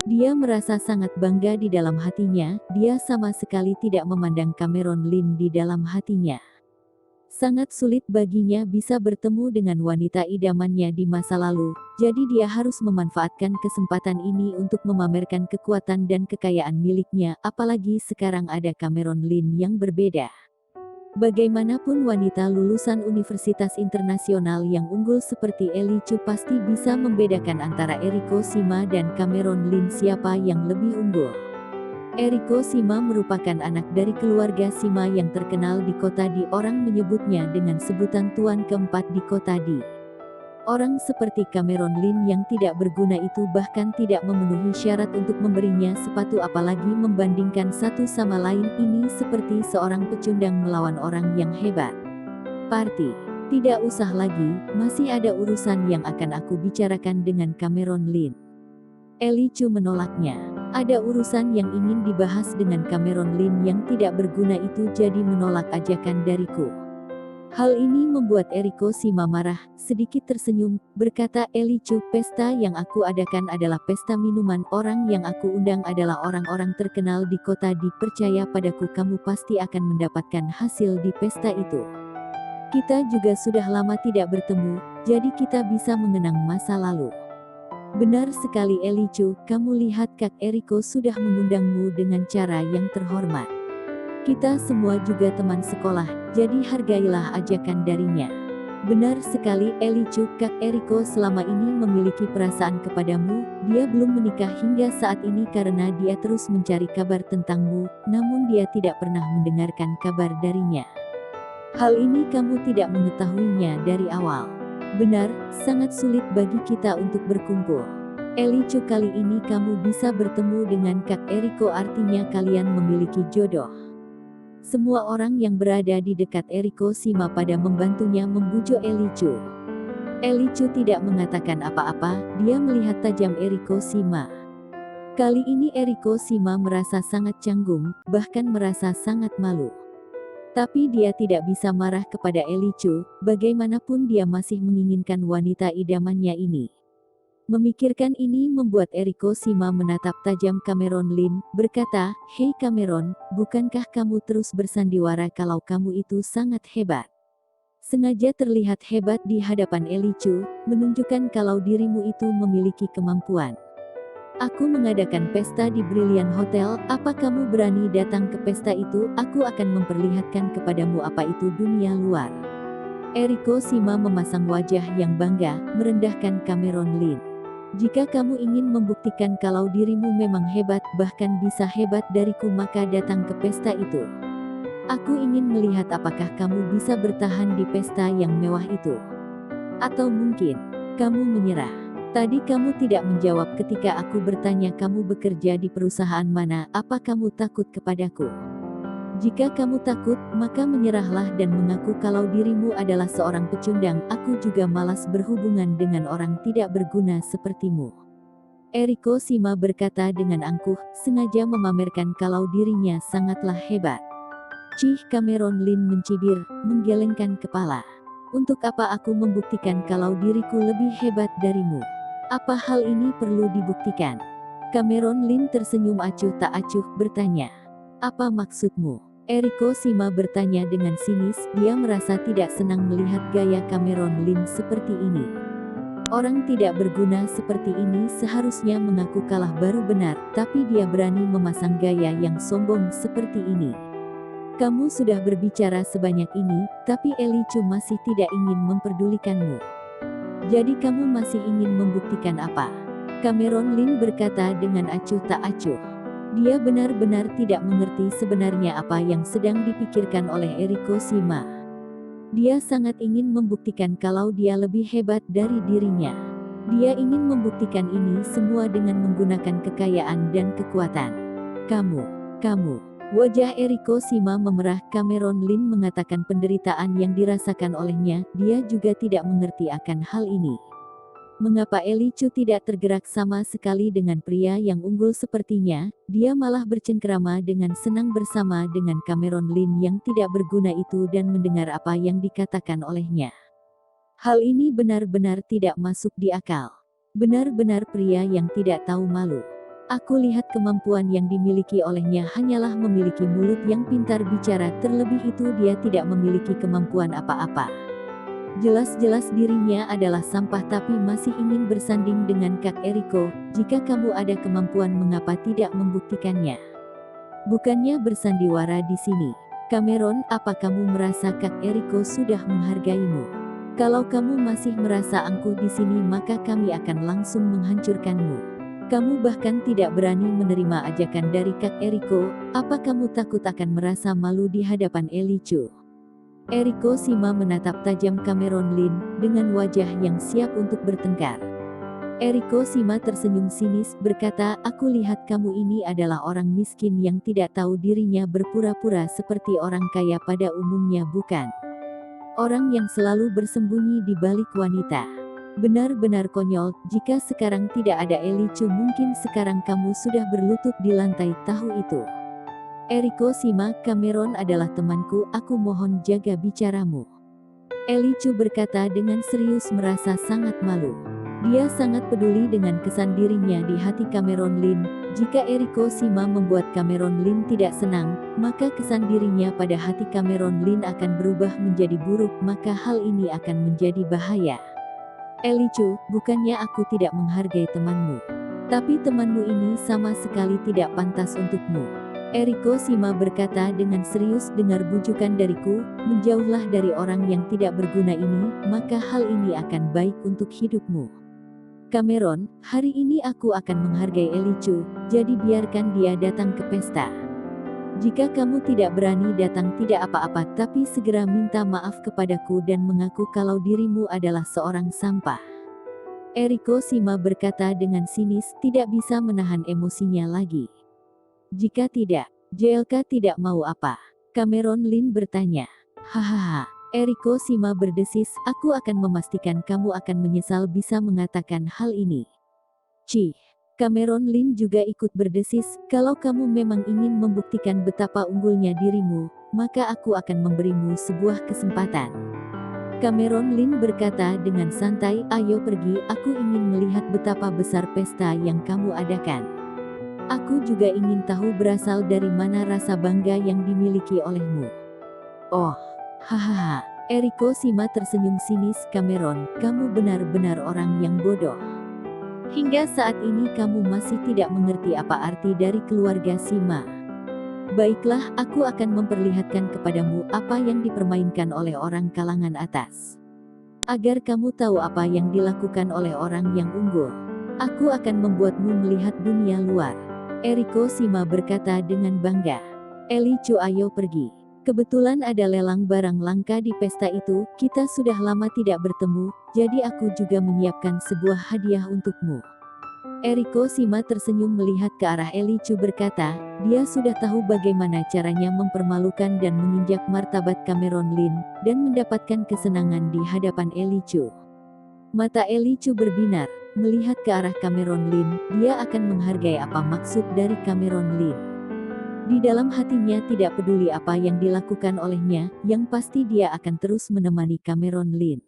Dia merasa sangat bangga di dalam hatinya, dia sama sekali tidak memandang Cameron Lin di dalam hatinya. Sangat sulit baginya bisa bertemu dengan wanita idamannya di masa lalu, jadi dia harus memanfaatkan kesempatan ini untuk memamerkan kekuatan dan kekayaan miliknya, apalagi sekarang ada Cameron Lin yang berbeda. Bagaimanapun wanita lulusan universitas internasional yang unggul seperti Ellie Chu pasti bisa membedakan antara Eriko Shima dan Cameron Lin siapa yang lebih unggul. Eriko Shima merupakan anak dari keluarga Shima yang terkenal di kota Di. Orang menyebutnya dengan sebutan tuan keempat di kota Di. Orang seperti Cameron Lin yang tidak berguna itu bahkan tidak memenuhi syarat untuk memberinya sepatu apalagi membandingkan satu sama lain ini seperti seorang pecundang melawan orang yang hebat. Party. Tidak usah lagi, masih ada urusan yang akan aku bicarakan dengan Cameron Lin. Ellie Chu menolaknya. Ada urusan yang ingin dibahas dengan Cameron Lin yang tidak berguna itu jadi menolak ajakan dariku. Hal ini membuat Eriko Shima marah, sedikit tersenyum, berkata Ellie Chu, pesta yang aku adakan adalah pesta minuman, orang yang aku undang adalah orang-orang terkenal di kota Di. Percaya padaku kamu pasti akan mendapatkan hasil di pesta itu. Kita juga sudah lama tidak bertemu, jadi kita bisa mengenang masa lalu. Benar sekali Ellie Chu, kamu lihat Kak Eriko sudah mengundangmu dengan cara yang terhormat. Kita semua juga teman sekolah, jadi hargailah ajakan darinya. Benar sekali Ellie Chu, Kak Eriko selama ini memiliki perasaan kepadamu, dia belum menikah hingga saat ini karena dia terus mencari kabar tentangmu, namun dia tidak pernah mendengarkan kabar darinya. Hal ini kamu tidak mengetahuinya dari awal. Benar, sangat sulit bagi kita untuk berkumpul. Ellie Chu, kali ini kamu bisa bertemu dengan Kak Eriko artinya kalian memiliki jodoh. Semua orang yang berada di dekat Eriko Shima pada membantunya membujuk Ellie Chu. Ellie Chu tidak mengatakan apa-apa, dia melihat tajam Eriko Shima. Kali ini Eriko Shima merasa sangat canggung, bahkan merasa sangat malu. Tapi dia tidak bisa marah kepada Ellie Chu, bagaimanapun dia masih menginginkan wanita idamannya ini. Memikirkan ini membuat Eriko Shima menatap tajam Cameron Lin, berkata, "Hei Cameron, bukankah kamu terus bersandiwara kalau kamu itu sangat hebat?" Sengaja terlihat hebat di hadapan Ellie Chu, menunjukkan kalau dirimu itu memiliki kemampuan. Aku mengadakan pesta di Brilliant Hotel, apa kamu berani datang ke pesta itu? Aku akan memperlihatkan kepadamu apa itu dunia luar. Eriko Shima memasang wajah yang bangga, merendahkan Cameron Lin. Jika kamu ingin membuktikan kalau dirimu memang hebat, bahkan bisa hebat dariku, maka datang ke pesta itu. Aku ingin melihat apakah kamu bisa bertahan di pesta yang mewah itu. Atau mungkin, kamu menyerah. Tadi kamu tidak menjawab ketika aku bertanya kamu bekerja di perusahaan mana, apa kamu takut kepadaku? Jika kamu takut, maka menyerahlah dan mengaku kalau dirimu adalah seorang pecundang, aku juga malas berhubungan dengan orang tidak berguna sepertimu. Eriko Shima berkata dengan angkuh, sengaja memamerkan kalau dirinya sangatlah hebat. Cih, Cameron Lin mencibir, menggelengkan kepala. Untuk apa aku membuktikan kalau diriku lebih hebat darimu? Apa hal ini perlu dibuktikan? Cameron Lin tersenyum acuh tak acuh, bertanya. Apa maksudmu? Eriko Shima bertanya dengan sinis, dia merasa tidak senang melihat gaya Cameron Lin seperti ini. Orang tidak berguna seperti ini seharusnya mengaku kalah baru benar, tapi dia berani memasang gaya yang sombong seperti ini. Kamu sudah berbicara sebanyak ini, tapi Ellie Chu masih tidak ingin memperdulikanmu. Jadi kamu masih ingin membuktikan apa? Cameron Lin berkata dengan acuh tak acuh. Dia benar-benar tidak mengerti sebenarnya apa yang sedang dipikirkan oleh Eriko Shima. Dia sangat ingin membuktikan kalau dia lebih hebat dari dirinya. Dia ingin membuktikan ini semua dengan menggunakan kekayaan dan kekuatan. Kamu. Wajah Eriko Shima memerah. Cameron Lin mengatakan penderitaan yang dirasakan olehnya, dia juga tidak mengerti akan hal ini. Mengapa Ellie Chu tidak tergerak sama sekali dengan pria yang unggul sepertinya, dia malah bercengkerama dengan senang bersama dengan Cameron Lin yang tidak berguna itu dan mendengar apa yang dikatakan olehnya. Hal ini benar-benar tidak masuk di akal. Benar-benar pria yang tidak tahu malu. Aku lihat kemampuan yang dimiliki olehnya hanyalah memiliki mulut yang pintar bicara, terlebih itu dia tidak memiliki kemampuan apa-apa. Jelas-jelas dirinya adalah sampah tapi masih ingin bersanding dengan Kak Eriko. Jika kamu ada kemampuan mengapa tidak membuktikannya? Bukannya bersandiwara di sini. Cameron, apa kamu merasa Kak Eriko sudah menghargaimu? Kalau kamu masih merasa angkuh di sini maka kami akan langsung menghancurkanmu. Kamu bahkan tidak berani menerima ajakan dari Kak Eriko. Apa kamu takut akan merasa malu di hadapan Elicu? Eriko Shima menatap tajam Cameron Lin dengan wajah yang siap untuk bertengkar. Eriko Shima tersenyum sinis berkata, aku lihat kamu ini adalah orang miskin yang tidak tahu dirinya, berpura-pura seperti orang kaya pada umumnya, bukan? Orang yang selalu bersembunyi di balik wanita. Benar-benar konyol. Jika sekarang tidak ada Elicu mungkin sekarang kamu sudah berlutut di lantai. Tahu itu. Eriko Shima, Cameron adalah temanku, aku mohon jaga bicaramu. Elicu berkata dengan serius, merasa sangat malu. Dia sangat peduli dengan kesan dirinya di hati Cameron Lin. Jika Eriko Shima membuat Cameron Lin tidak senang, maka kesan dirinya pada hati Cameron Lin akan berubah menjadi buruk, maka hal ini akan menjadi bahaya. Elicu, bukannya aku tidak menghargai temanmu. Tapi temanmu ini sama sekali tidak pantas untukmu. Eriko Shima berkata dengan serius, dengar bujukan dariku, menjauhlah dari orang yang tidak berguna ini, maka hal ini akan baik untuk hidupmu. Cameron, hari ini aku akan menghargai Elicu, jadi biarkan dia datang ke pesta. Jika kamu tidak berani datang tidak apa-apa, tapi segera minta maaf kepadaku dan mengaku kalau dirimu adalah seorang sampah. Eriko Shima berkata dengan sinis, tidak bisa menahan emosinya lagi. Jika tidak, JLK tidak mau apa? Cameron Lin bertanya. Hahaha. Eriko Shima berdesis, aku akan memastikan kamu akan menyesal bisa mengatakan hal ini. Cih. Cameron Lin juga ikut berdesis, kalau kamu memang ingin membuktikan betapa unggulnya dirimu, maka aku akan memberimu sebuah kesempatan. Cameron Lin berkata dengan santai, ayo pergi, aku ingin melihat betapa besar pesta yang kamu adakan. Aku juga ingin tahu berasal dari mana rasa bangga yang dimiliki olehmu. Oh, hahaha. Eriko Shima tersenyum sinis, Cameron, kamu benar-benar orang yang bodoh. Hingga saat ini kamu masih tidak mengerti apa arti dari keluarga Shima. Baiklah, aku akan memperlihatkan kepadamu apa yang dipermainkan oleh orang kalangan atas. Agar kamu tahu apa yang dilakukan oleh orang yang unggul. Aku akan membuatmu melihat dunia luar. Eriko Shima berkata dengan bangga. Elicu, ayo pergi. Kebetulan ada lelang barang langka di pesta itu, kita sudah lama tidak bertemu, jadi aku juga menyiapkan sebuah hadiah untukmu. Eriko Shima tersenyum melihat ke arah Elicu berkata, dia sudah tahu bagaimana caranya mempermalukan dan menginjak martabat Cameron Lin, dan mendapatkan kesenangan di hadapan Elicu. Mata Elicu berbinar, melihat ke arah Cameron Lin, dia akan menghargai apa maksud dari Cameron Lin. Di dalam hatinya tidak peduli apa yang dilakukan olehnya, yang pasti dia akan terus menemani Cameron Lin.